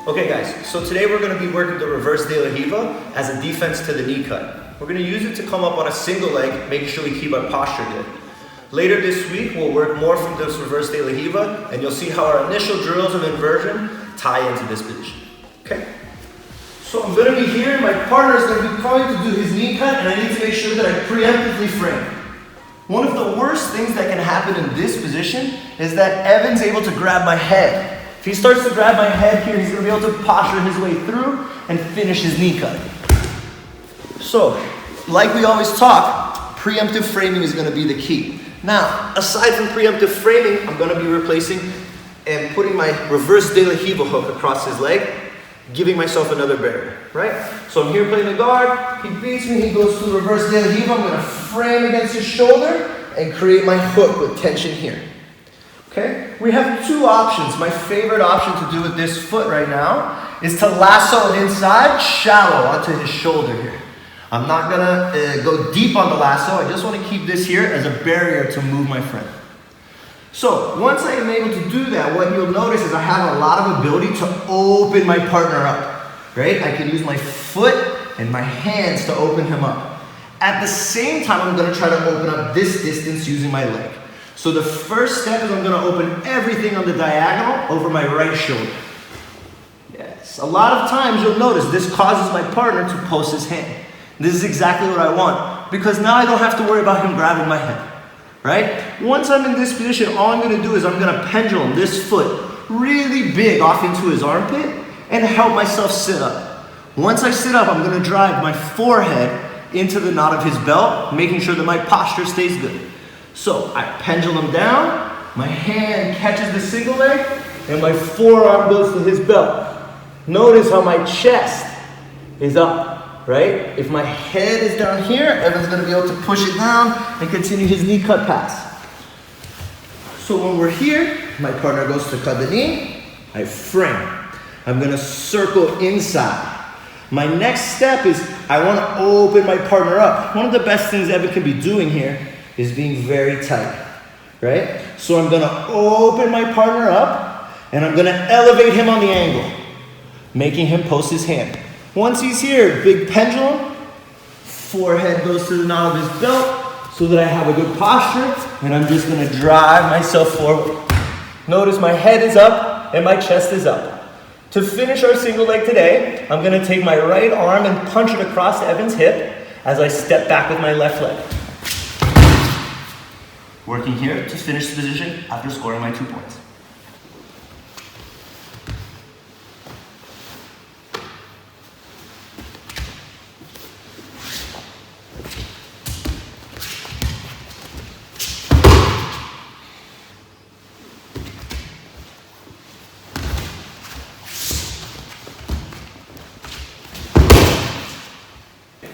Okay guys, so today we're going to be working the reverse de la Riva as a defense to the knee cut. We're going to use it to come up on a single leg, making sure we keep our posture good. Later this week, we'll work more from this reverse de la Riva, and you'll see how our initial drills of inversion tie into this position. Okay? So I'm going to be here, my partner is going to be trying to do his knee cut, and I need to make sure that I preemptively frame. One of the worst things that can happen in this position is that Evan's able to grab my head. If he starts to grab my head here, he's going to be able to posture his way through and finish his knee cut. So, like we always talk, preemptive framing is going to be the key. Now, aside from preemptive framing, I'm going to be replacing and putting my reverse de la Riva hook across his leg, giving myself another barrier, right? So I'm here playing the guard, he beats me, he goes to the reverse de la Riva, I'm going to frame against his shoulder and create my hook with tension here. Okay? We have two options. My favorite option to do with this foot right now is to lasso it inside, shallow onto his shoulder here. I'm not gonna go deep on the lasso. I just want to keep this here as a barrier to move my friend. So once I am able to do that, what you'll notice is I have a lot of ability to open my partner up, right? I can use my foot and my hands to open him up. At the same time, I'm gonna try to open up this distance using my leg. So the first step is I'm gonna open everything on the diagonal over my right shoulder. Yes, a lot of times you'll notice this causes my partner to post his hand. This is exactly what I want, because now I don't have to worry about him grabbing my head, right? Once I'm in this position, all I'm gonna do is I'm gonna pendulum this foot really big off into his armpit and help myself sit up. Once I sit up, I'm gonna drive my forehead into the knot of his belt, making sure that my posture stays good. So I pendulum down, my hand catches the single leg, and my forearm goes to his belt. Notice how my chest is up, right? If my head is down here, Evan's gonna be able to push it down and continue his knee cut pass. So when we're here, my partner goes to cut the knee, I frame. I'm gonna circle inside. My next step is I wanna open my partner up. One of the best things Evan can be doing here is being very tight, right? So I'm gonna open my partner up and I'm gonna elevate him on the angle, making him post his hand. Once he's here, big pendulum, forehead goes to the knot of his belt so that I have a good posture, and I'm just gonna drive myself forward. Notice my head is up and my chest is up. To finish our single leg today, I'm gonna take my right arm and punch it across Evan's hip as I step back with my left leg. Working here to finish the position after scoring my 2 points.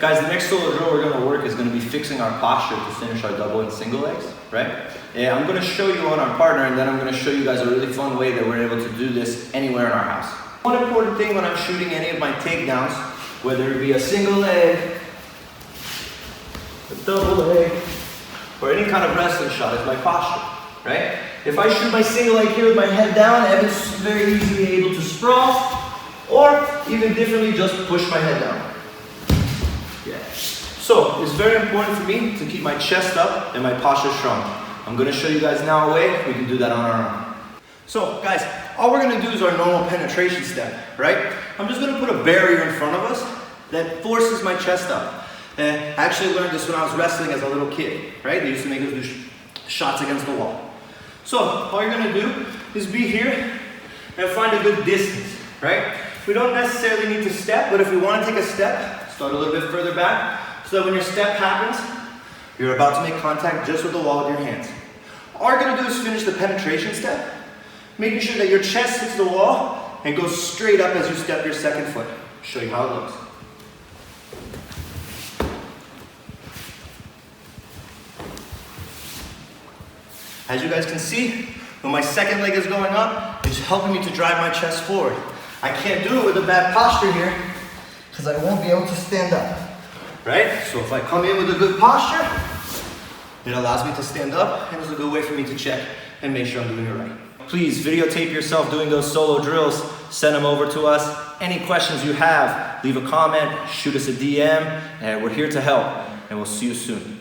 Guys, the next solo drill we're going to work is going to be fixing our posture to finish our double and single legs, right? Yeah, I'm going to show you on our partner, and then I'm going to show you guys a really fun way that we're able to do this anywhere in our house. One important thing when I'm shooting any of my takedowns, whether it be a single leg, a double leg, or any kind of wrestling shot, is my posture, right? If I shoot my single leg here with my head down, Evan's very easily able to sprawl, or even differently, just push my head down. So it's very important for me to keep my chest up and my posture strong. I'm going to show you guys now a way we can do that on our own. So guys, all we're going to do is our normal penetration step, right? I'm just going to put a barrier in front of us that forces my chest up. And I actually learned this when I was wrestling as a little kid, right? They used to make us do shots against the wall. So all you're going to do is be here and find a good distance, right? We don't necessarily need to step, but if we want to take a step, start a little bit further back, so that when your step happens, you're about to make contact just with the wall with your hands. All you're going to do is finish the penetration step, making sure that your chest hits the wall and goes straight up as you step your second foot. I'll show you how it looks. As you guys can see, when my second leg is going up, it's helping me to drive my chest forward. I can't do it with a bad posture here because I won't be able to stand up. Right? So if I come in with a good posture, it allows me to stand up, and it's a good way for me to check and make sure I'm doing it right. Please videotape yourself doing those solo drills. send them over to us. Any questions you have, leave a comment, shoot us a DM, and we're here to help. And we'll see you soon.